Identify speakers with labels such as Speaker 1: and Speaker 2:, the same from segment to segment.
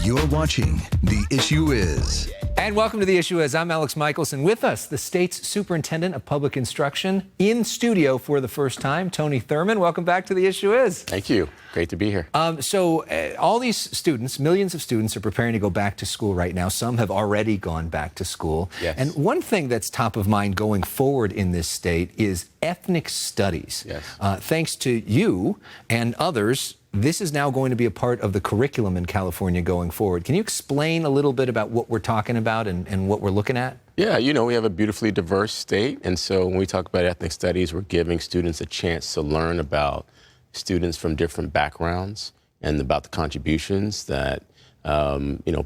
Speaker 1: You're watching The Issue Is.
Speaker 2: And welcome to The Issue Is. I'm Elex Michaelson. With us, the state's Superintendent of Public Instruction, in studio for the first time, Tony Thurmond. Welcome back to The Issue Is.
Speaker 3: Thank you. Great to be here.
Speaker 2: All these students, millions of students, are preparing to go back to school right now. Some have already gone back to school.
Speaker 3: Yes.
Speaker 2: And one thing that's top of mind going forward in this state is ethnic studies.
Speaker 3: Yes.
Speaker 2: Thanks to you and others, this is now going to be a part of the curriculum in California going forward. Can you explain a little bit about what we're talking about and what we're looking at?
Speaker 3: Yeah, you know, we have a beautifully diverse state. And so when we talk about ethnic studies, we're giving students a chance to learn about students from different backgrounds and about the contributions that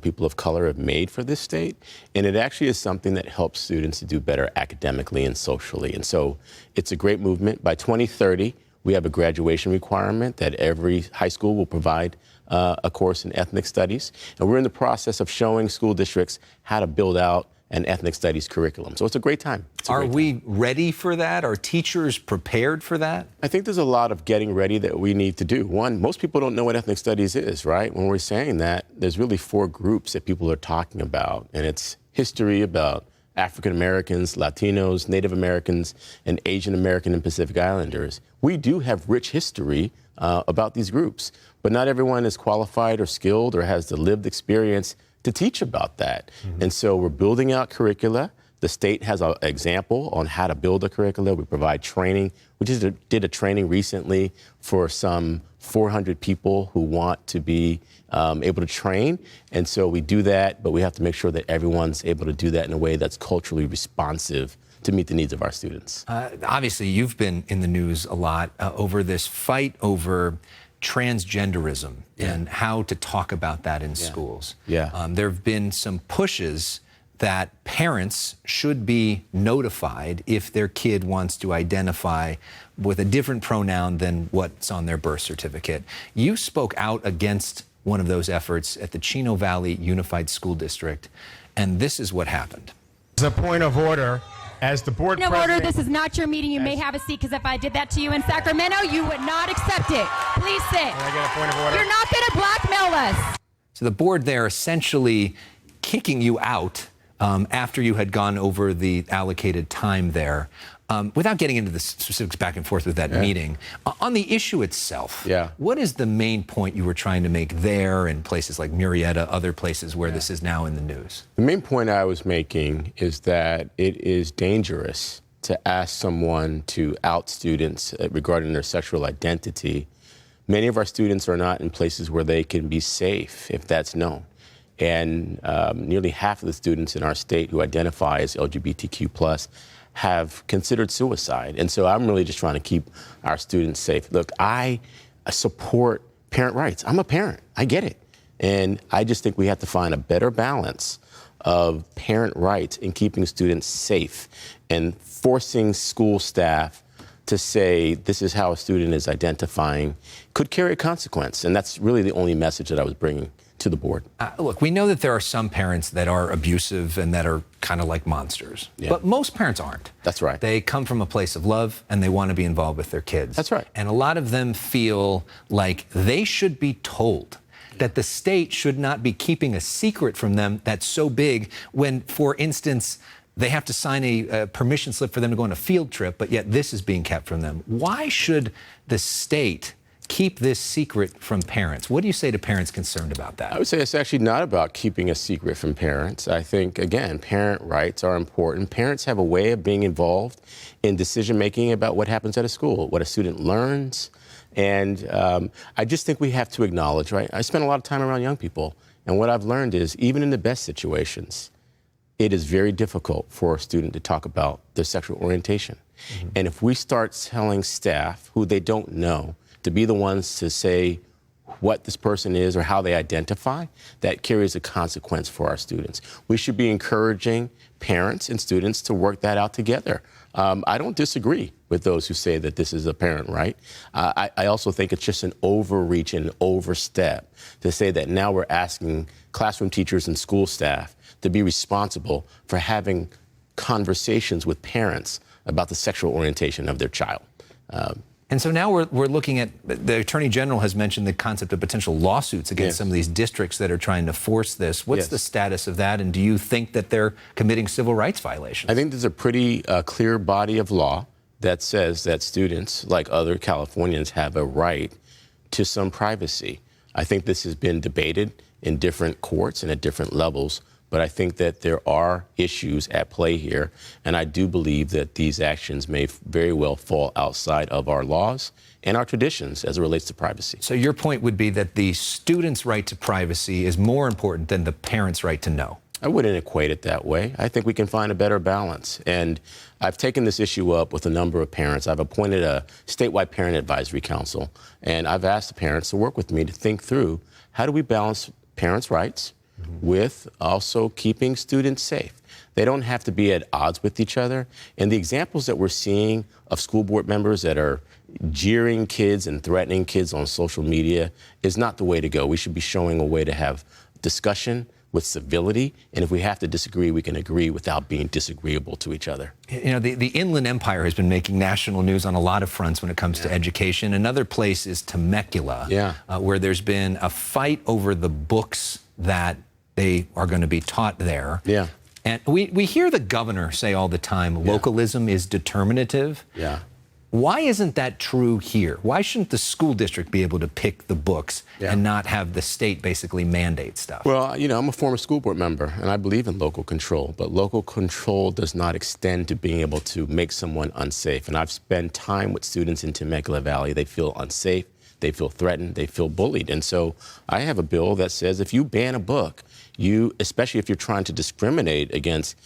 Speaker 3: people of color have made for this state. And it actually is something that helps students to do better academically and socially. And so it's a great movement. By 2030, we have a graduation requirement that every high school will provide a course in ethnic studies. And we're in the process of showing school districts how to build out an ethnic studies curriculum. So it's a great time.
Speaker 2: Are we ready for that? Are teachers prepared for that?
Speaker 3: I think there's a lot of getting ready that we need to do. One, most people don't know what ethnic studies is, right? When we're saying that, there's really four groups that people are talking about. And it's history about African Americans, Latinos, Native Americans, and Asian American and Pacific Islanders. We do have rich history about these groups, but not everyone is qualified or skilled or has the lived experience to teach about that. Mm-hmm. And so we're building out curricula. The state has an example on how to build a curricula. We provide training. We just did a training recently for some 400 people who want to be able to train. And so we do that, but we have to make sure that everyone's able to do that in a way that's culturally responsive to meet the needs of our students.
Speaker 2: Obviously, you've been in the news a lot over this fight over transgenderism and how to talk about that in schools. There have been some pushes that parents should be notified if their kid wants to identify with a different pronoun than what's on their birth certificate. You spoke out against one of those efforts at the Chino Valley Unified School District, and this is what happened.
Speaker 4: As a point of order, as the board president...
Speaker 5: Point of order, this is not your meeting. You may have a seat, because if I did that to you in Sacramento, you would not accept it. Please sit.
Speaker 4: Can I get a point of order?
Speaker 5: You're not going to blackmail us. So
Speaker 2: the board there essentially kicking you out after you had gone over the allocated time there. Without getting into the specifics back and forth with that meeting, on the issue itself, what is the main point you were trying to make there and places like Murrieta, other places where this is now in the news?
Speaker 3: The main point I was making is that it is dangerous to ask someone to out students regarding their sexual identity. Many of our students are not in places where they can be safe if that's known. And nearly half of the students in our state who identify as LGBTQ+ have considered suicide. And so I'm really just trying to keep our students safe. Look, I support parent rights. I'm a parent. I get it. And I just think we have to find a better balance of parent rights in keeping students safe and forcing school staff to say this is how a student is identifying could carry a consequence. And that's really the only message that I was bringing to the board.
Speaker 2: Look, we know that there are some parents that are abusive and that are kind of like monsters, but most parents aren't.
Speaker 3: That's right.
Speaker 2: They come from a place of love and they want to be involved with their kids.
Speaker 3: That's right.
Speaker 2: And a lot of them feel like they should be told that the state should not be keeping a secret from them that's so big when, for instance, they have to sign a permission slip for them to go on a field trip, but yet this is being kept from them. Why should the state keep this secret from parents? What do you say to parents concerned about that?
Speaker 3: I would say it's actually not about keeping a secret from parents. I think, again, parent rights are important. Parents have a way of being involved in decision-making about what happens at a school, what a student learns. And I just think we have to acknowledge, right? I spend a lot of time around young people, and what I've learned is even in the best situations, it is very difficult for a student to talk about their sexual orientation. Mm-hmm. And if we start telling staff who they don't know to be the ones to say what this person is or how they identify, that carries a consequence for our students. We should be encouraging parents and students to work that out together. I don't disagree with those who say that this is a parent right. I also think it's just an overreach and overstep to say that now we're asking classroom teachers and school staff to be responsible for having conversations with parents about the sexual orientation of their child.
Speaker 2: And so now we're looking at, the Attorney General has mentioned the concept of potential lawsuits against some of these districts that are trying to force this. What's the status of that, and do you think that they're committing civil rights violations?
Speaker 3: I think there's a pretty clear body of law that says that students, like other Californians, have a right to some privacy. I think this has been debated in different courts and at different levels, but I think that there are issues at play here, and I do believe that these actions may very well fall outside of our laws and our traditions as it relates to privacy.
Speaker 2: So your point would be that the student's right to privacy is more important than the parent's right to know?
Speaker 3: I wouldn't equate it that way. I think we can find a better balance. And I've taken this issue up with a number of parents. I've appointed a statewide parent advisory council, and I've asked the parents to work with me to think through how do we balance parents' rights with also keeping students safe. They don't have to be at odds with each other. And the examples that we're seeing of school board members that are jeering kids and threatening kids on social media is not the way to go. We should be showing a way to have discussion with civility, and if we have to disagree, we can agree without being disagreeable to each other.
Speaker 2: You know, the Inland Empire has been making national news on a lot of fronts when it comes to education. Another place is Temecula, where there's been a fight over the books that they are going to be taught there. And we hear the governor say all the time, localism is determinative. Why isn't that true here? Why shouldn't the school district be able to pick the books and not have the state basically mandate stuff?
Speaker 3: Well, you know, I'm a former school board member, and I believe in local control, but local control does not extend to being able to make someone unsafe. And I've spent time with students in Temecula Valley. They feel unsafe, they feel threatened, they feel bullied. And so I have a bill that says if you ban a book, especially if you're trying to discriminate against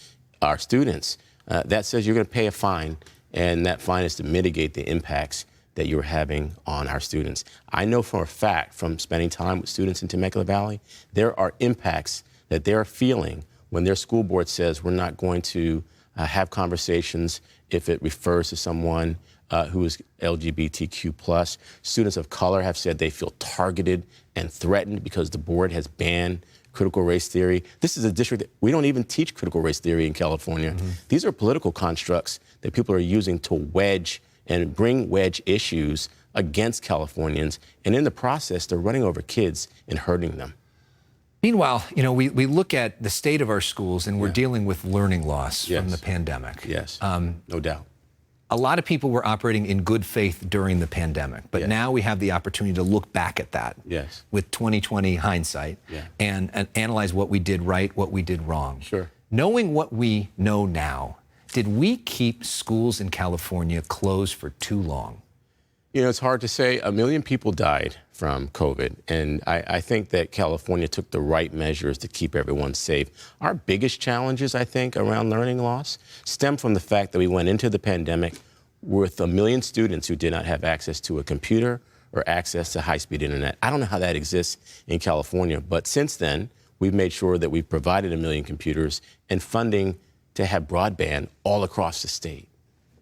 Speaker 3: our students, that says you're going to pay a fine. And that fine is to mitigate the impacts that you're having on our students. I know for a fact from spending time with students in Temecula Valley, there are impacts that they're feeling when their school board says we're not going to have conversations if it refers to someone who is LGBTQ+. Students of color have said they feel targeted and threatened because the board has banned critical race theory. This is a district that we don't even teach critical race theory in California. These are political constructs that people are using to wedge and bring wedge issues against Californians. And in the process, they're running over kids and hurting them.
Speaker 2: Meanwhile, you know, we look at the state of our schools and we're dealing with learning loss from the pandemic.
Speaker 3: No doubt.
Speaker 2: A lot of people were operating in good faith during the pandemic, but now we have the opportunity to look back at that with 2020 hindsight and analyze what we did right, what we did wrong. Knowing what we know now, did we keep schools in California closed for too long?
Speaker 3: You know, it's hard to say. 1 million people died from COVID, and I think that California took the right measures to keep everyone safe. Our biggest challenges, I think, around learning loss stem from the fact that we went into the pandemic with 1 million students who did not have access to a computer or access to high-speed internet. I don't know how that exists in California, but since then, we've made sure that we've provided 1 million computers and funding to have broadband all across the state.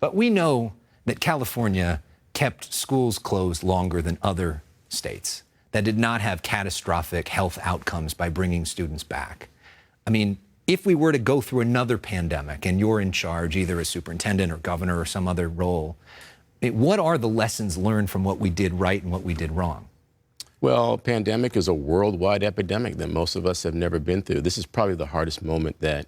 Speaker 2: But we know that California kept schools closed longer than other states that did not have catastrophic health outcomes by bringing students back. I mean, if we were to go through another pandemic and you're in charge, either as superintendent or governor or some other role, what are the lessons learned from what we did right and what we did wrong?
Speaker 3: Well, pandemic is a worldwide epidemic that most of us have never been through. This is probably the hardest moment that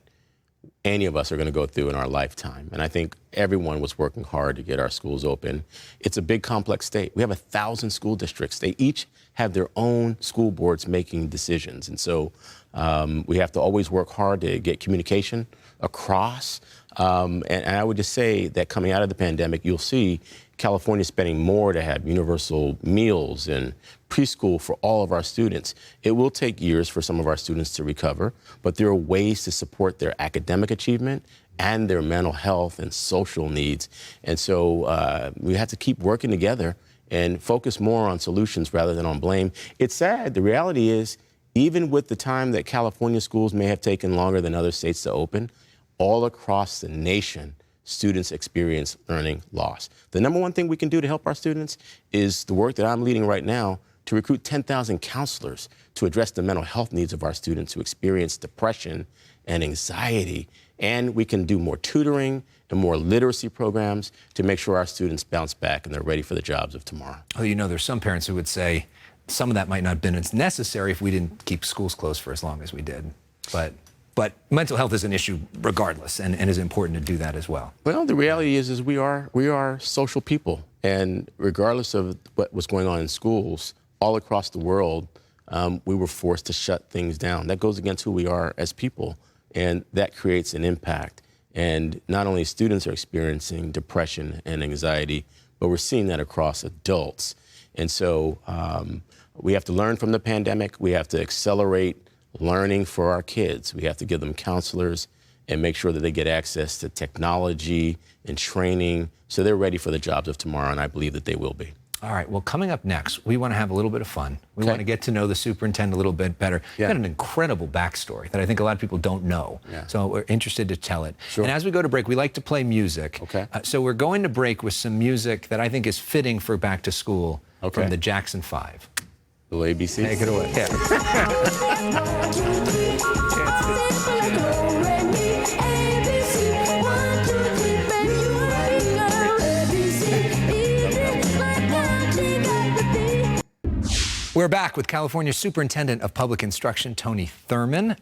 Speaker 3: any of us are going to go through in our lifetime. And I think everyone was working hard to get our schools open. It's a big, complex state. We have 1,000 school districts. They each have their own school boards making decisions. And so we have to always work hard to get communication across. And I would just say that coming out of the pandemic, you'll see California spending more to have universal meals and preschool for all of our students. It will take years for some of our students to recover, but there are ways to support their academic achievement and their mental health and social needs. And so we have to keep working together and focus more on solutions rather than on blame. It's sad. The reality is, even with the time that California schools may have taken longer than other states to open, all across the nation, students experience learning loss. The number one thing we can do to help our students is the work that I'm leading right now to recruit 10,000 counselors to address the mental health needs of our students who experience depression and anxiety. And we can do more tutoring and more literacy programs to make sure our students bounce back and they're ready for the jobs of tomorrow.
Speaker 2: Oh, you know, there's some parents who would say some of that might not have been as necessary if we didn't keep schools closed for as long as we did. But mental health is an issue regardless, and is important to do that as well.
Speaker 3: Well, the reality is we are social people, and regardless of what was going on in schools all across the world, we were forced to shut things down. That goes against who we are as people, and that creates an impact. And not only students are experiencing depression and anxiety, but we're seeing that across adults. And so we have to learn from the pandemic. We have to accelerate learning for our kids. We have to give them counselors and make sure that they get access to technology and training so they're ready for the jobs of tomorrow, and I believe that they will be.
Speaker 2: All right, well, coming up next, we want to have a little bit of fun. We want to get to know the superintendent a little bit better. You've got an incredible backstory that I think a lot of people don't know. So we're interested to tell it. And as we go to break, we like to play music. So we're going to break with some music that I think is fitting for back to school from the Jackson 5.
Speaker 3: Little ABC?
Speaker 2: Take it away. We're back with California Superintendent of Public Instruction, Tony Thurmond.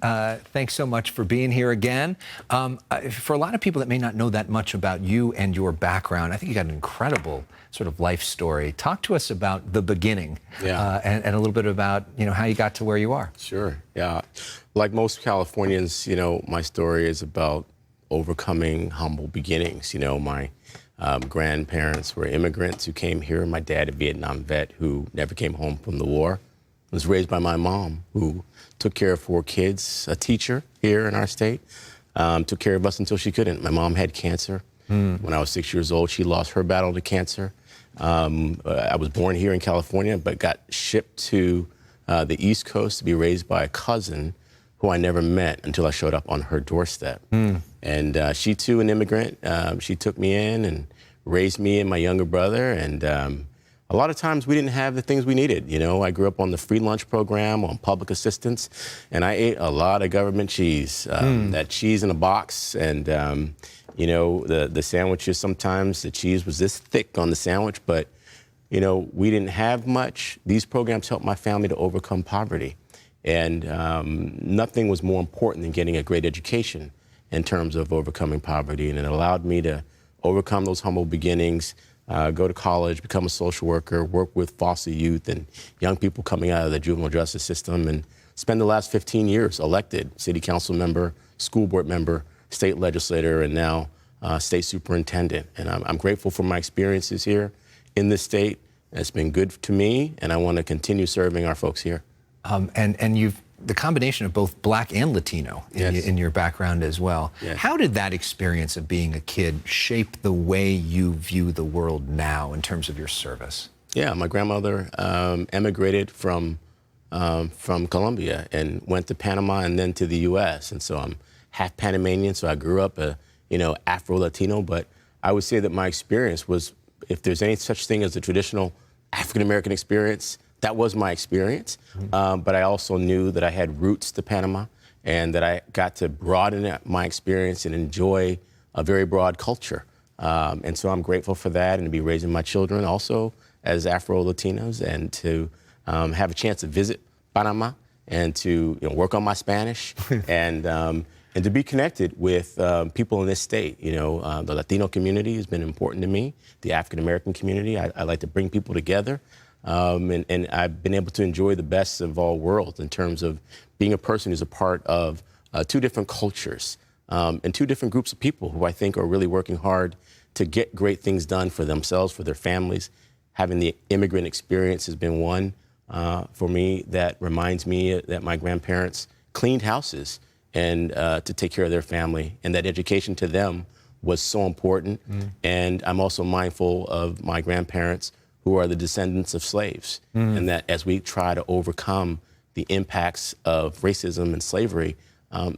Speaker 2: Thanks so much for being here again. For a lot of people that may not know that much about you and your background, I think you got an incredible sort of life story. Talk to us about the beginning and a little bit about, you know, how you got to where you are.
Speaker 3: Sure, yeah. Like most Californians, you know, my story is about overcoming humble beginnings. You know, my grandparents were immigrants who came here. My dad, a Vietnam vet who never came home from the war, was raised by my mom, who took care of 4 kids, a teacher here in our state, took care of us until she couldn't. My mom had cancer. When I was 6 years old, she lost her battle to cancer. I was born here in California, but got shipped to the East Coast to be raised by a cousin who I never met until I showed up on her doorstep. And she too, an immigrant, she took me in and raised me and my younger brother. And a lot of times we didn't have the things we needed. You know, I grew up on the free lunch program, on public assistance, and I ate a lot of government cheese, that cheese in a box. And, you know, the sandwiches, sometimes the cheese was this thick on the sandwich, but, you know, we didn't have much. These programs helped my family to overcome poverty. And nothing was more important than getting a great education in terms of overcoming poverty. And it allowed me to overcome those humble beginnings, go to college, become a social worker, work with foster youth and young people coming out of the juvenile justice system, and spend the last 15 years elected city council member, school board member, state legislator, and now state superintendent. And I'm grateful for my experiences here in this state. It's been good to me, and I want to continue serving our folks here.
Speaker 2: And you've the combination of both Black and Latino in your background as well. How did that experience of being a kid shape the way you view the world now in terms of your service?
Speaker 3: Yeah, my grandmother emigrated from Colombia and went to Panama and then to the U.S. And so I'm half Panamanian, so I grew up Afro-Latino. But I would say that my experience was, if there's any such thing as a traditional African-American experience, that was my experience. But I also knew that I had roots to Panama and that I got to broaden my experience and enjoy a very broad culture. And so I'm grateful for that, and to be raising my children also as Afro-Latinos, and to have a chance to visit Panama and to work on my Spanish and to be connected with people in this state. The Latino community has been important to me, the African-American community. I like to bring people together. And I've been able to enjoy the best of all worlds in terms of being a person who's a part of 2 different cultures and 2 different groups of people who I think are really working hard to get great things done for themselves, for their families. Having the immigrant experience has been one for me that reminds me that my grandparents cleaned houses and to take care of their family, and that education to them was so important. And I'm also mindful of my grandparents, who are the descendants of slaves, and that as we try to overcome the impacts of racism and slavery,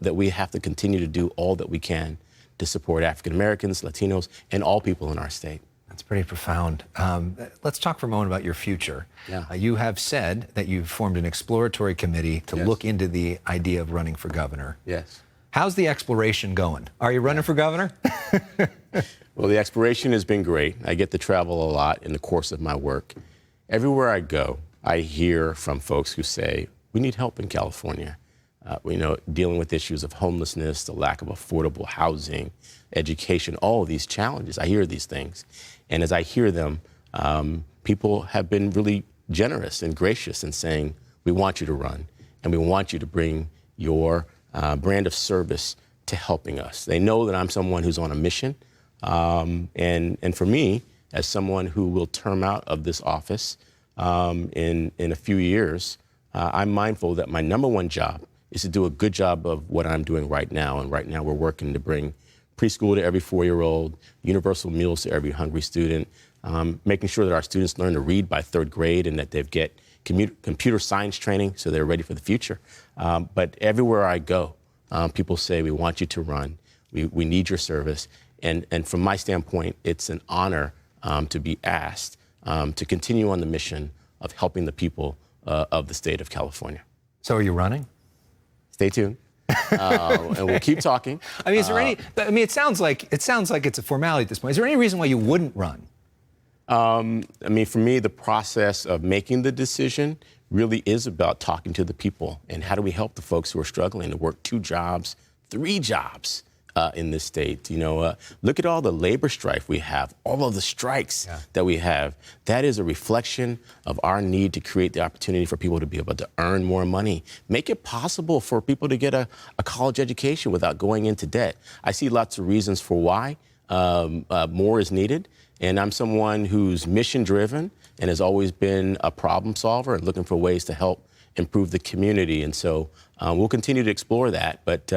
Speaker 3: that we have to continue to do all that we can to support African Americans, Latinos, and all people in our state.
Speaker 2: That's pretty profound. Let's talk for a moment about your future.
Speaker 3: Yeah.
Speaker 2: You have said that you've formed an exploratory committee to look into the idea of running for governor.
Speaker 3: Yes.
Speaker 2: How's the exploration going? Are you running for governor?
Speaker 3: Well, the exploration has been great. I get to travel a lot in the course of my work. Everywhere I go, I hear from folks who say, we need help in California. Dealing with issues of homelessness, the lack of affordable housing, education, all of these challenges. I hear these things. And as I hear them, people have been really generous and gracious in saying, we want you to run, and we want you to bring your brand of service to helping us. They know that I'm someone who's on a mission. And for me, as someone who will term out of this office in a few years, I'm mindful that my number one job is to do a good job of what I'm doing right now. And right now we're working to bring preschool to every 4-year-old, universal meals to every hungry student, making sure that our students learn to read by 3rd grade and that they get computer science training so they're ready for the future. But everywhere I go, people say, we want you to run. We need your service. And from my standpoint, it's an honor to be asked to continue on the mission of helping the people of the state of California.
Speaker 2: So are you running?
Speaker 3: Stay tuned. And we'll keep talking.
Speaker 2: I mean, is there any? I mean, it sounds like it's a formality at this point. Is there any reason why you wouldn't run?
Speaker 3: I mean, for me, the process of making the decision really is about talking to the people and how do we help the folks who are struggling to work 2 jobs, 3 jobs in this state. Look at all the labor strife we have, all of the strikes that we have. That is a reflection of our need to create the opportunity for people to be able to earn more money. Make it possible for people to get a college education without going into debt. I see lots of reasons for why more is needed. And I'm someone who's mission-driven and has always been a problem solver and looking for ways to help improve the community. And so we'll continue to explore that. But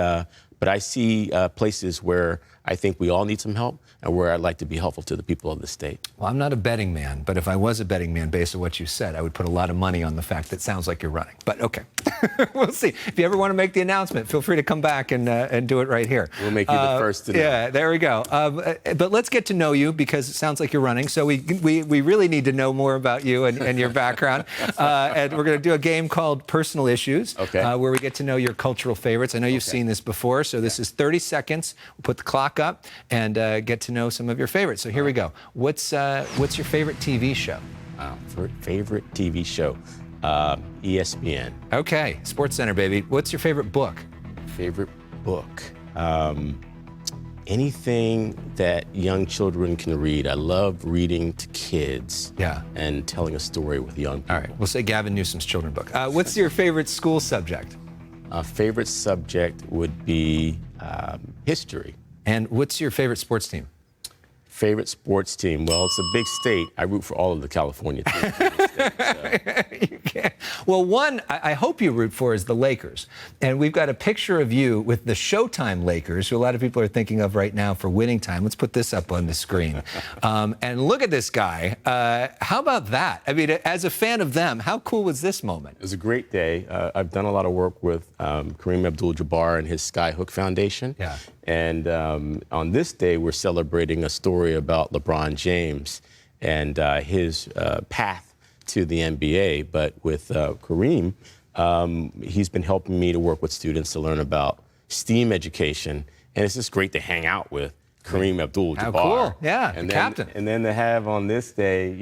Speaker 3: I see places where I think we all need some help and where I'd like to be helpful to the people of the state.
Speaker 2: Well, I'm not a betting man, but if I was a betting man based on what you said, I would put a lot of money on the fact that it sounds like you're running. But okay, we'll see. If you ever want to make the announcement, feel free to come back and do it right here.
Speaker 3: We'll make you the first to know.
Speaker 2: Yeah, there we go. But let's get to know you because it sounds like you're running. So we really need to know more about you and your background. And we're going to do a game called Personal Issues, where we get to know your cultural favorites. I know you've seen this before, so this is 30 seconds. We'll put the clock up and get to know some of your favorites. So here we go. What's your favorite TV show?
Speaker 3: Favorite TV show? ESPN.
Speaker 2: Okay, Sports Center, baby. What's your favorite book?
Speaker 3: Favorite book? Anything that young children can read. I love reading to kids.
Speaker 2: Yeah.
Speaker 3: And telling a story with young people.
Speaker 2: All right, we'll say Gavin Newsom's children's book. What's your favorite school subject?
Speaker 3: Favorite subject would be history.
Speaker 2: And what's your favorite sports team?
Speaker 3: Favorite sports team? Well, it's a big state. I root for all of the California teams in the state,
Speaker 2: You can't. Well, one I hope you root for is the Lakers. And we've got a picture of you with the Showtime Lakers, who a lot of people are thinking of right now for winning time. Let's put this up on the screen. And look at this guy. How about that? I mean, as a fan of them, how cool was this moment?
Speaker 3: It was a great day. I've done a lot of work with Kareem Abdul-Jabbar and his Skyhook Foundation.
Speaker 2: Yeah.
Speaker 3: And on this day, we're celebrating a story about LeBron James and his path to the NBA. But with Kareem, he's been helping me to work with students to learn about STEAM education. And it's just great to hang out with Kareem Abdul-Jabbar.
Speaker 2: How cool. Yeah,
Speaker 3: and
Speaker 2: the captain.
Speaker 3: And then to have on this day,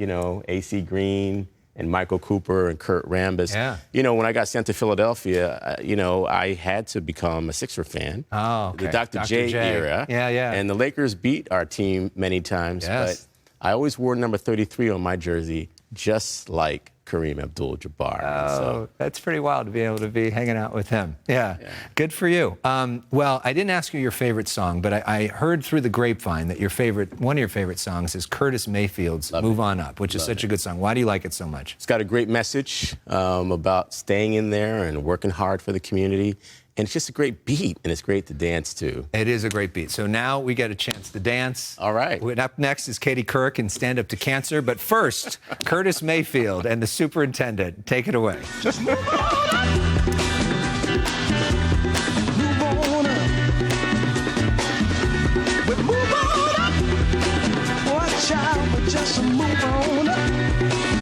Speaker 3: AC Green and Michael Cooper and Kurt Rambis.
Speaker 2: Yeah.
Speaker 3: When I got sent to Philadelphia, I had to become a Sixer fan.
Speaker 2: Oh, okay.
Speaker 3: The Dr. J era.
Speaker 2: Yeah, yeah.
Speaker 3: And the Lakers beat our team many times.
Speaker 2: Yes.
Speaker 3: But I always wore number 33 on my jersey, just like Kareem Abdul-Jabbar.
Speaker 2: Oh, that's pretty wild to be able to be hanging out with him. Yeah. Good for you. Well, I didn't ask you your favorite song, but I heard through the grapevine that one of your favorite songs is Curtis Mayfield's Move On Up, which is such a good song. Why do you like it so much?
Speaker 3: It's got a great message about staying in there and working hard for the community. And it's just a great beat, and it's great to dance to.
Speaker 2: It is a great beat. So now we get a chance to dance.
Speaker 3: All right.
Speaker 2: Up next is Katie Couric and Stand Up to Cancer. But first, Curtis Mayfield and the Superintendent. Take it away.
Speaker 6: Just move on.